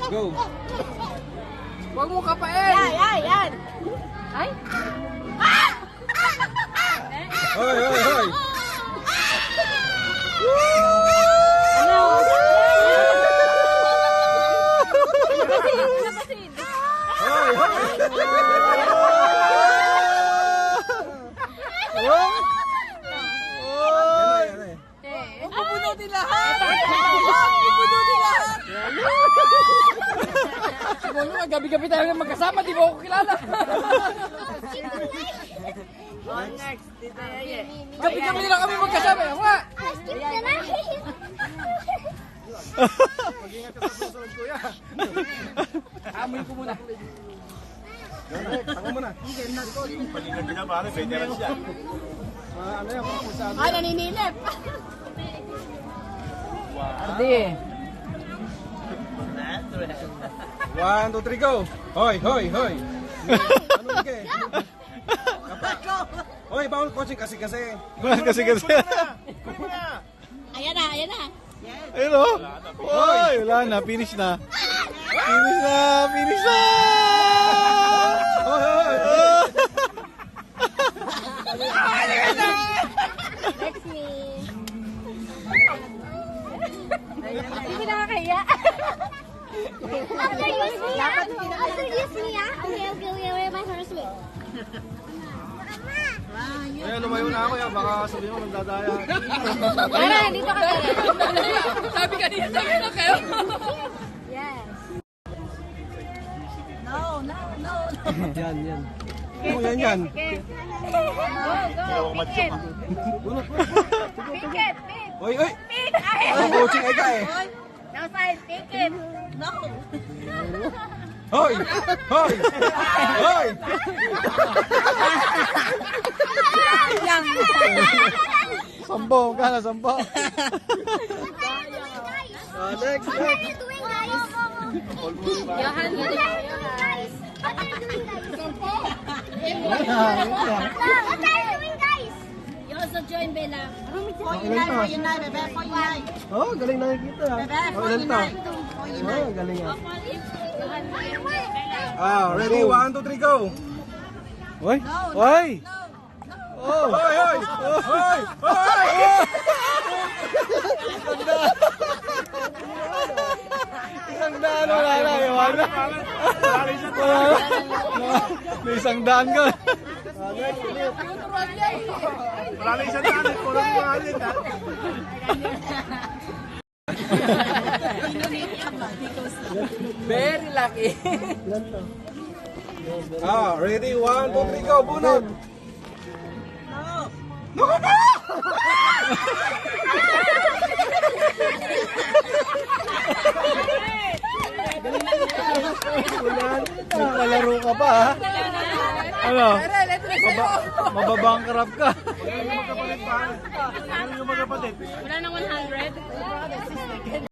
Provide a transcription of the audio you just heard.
Go. Huwag mo kapain. Yan. Ay. Hoy, hoy, hoy. Ano? Hoy, hoy. Huwag mo bunutin lahat. Bunutin lahat. Siguro nga, gabi-gabi tayo na magkasama. Di mo ako kilala. Next. Dito yan. Gabi-gabi lang kami magkasama. Ako nga. Mag-ingat ka sa susunod, kuya. Amoy ko muna. Tango muna. Palingan ka na pare, veteran siya. Ano yan, kung saan? Ay, naninilip. Ardi. 1, 2, 3, go! Hoy, hoy, hoy! Ano ka? Hoy, bawal coaching kasi. Kasi. Ayan na. Ayun o. Hoy, wala na. Finish na. Finish na. Hoy, hoy! Next me. Hindi nakakaya. After use me, Okay, where my first week? Ay, lumayo na ako yan. Baka sabihin mo nagdadaya. Tara, dito ka tayo. Sabi kanina, sabi na kayo. Yes. Yan. Oh, yan. Go. Pick it. Hoy, hoy! Ang coaching ay ka eh. No side, pick it. No. Hoy! Hoy! Hoy! Sampo, magkano? Sampo. Next. What are you doing, guys? Johan, what are you doing, guys? What are you doing, guys? You also join Bella. Oh, galing nakikita. Oh, ilan to? Oh, galing yan. Ready? 1, 2, 3, go! Hoy. Hoy. Hoy, hoy! Hoy! Hoy! Isang daan wala na. Iwan na. May isang daan ka. Wala isang daan. Kulang mo halin, ha? Very lucky. Ready? 1, 2, 3, go! Bunot! Nagkalaro ka pa ha? Ano? Mababangkrap ka. Wala nang 100.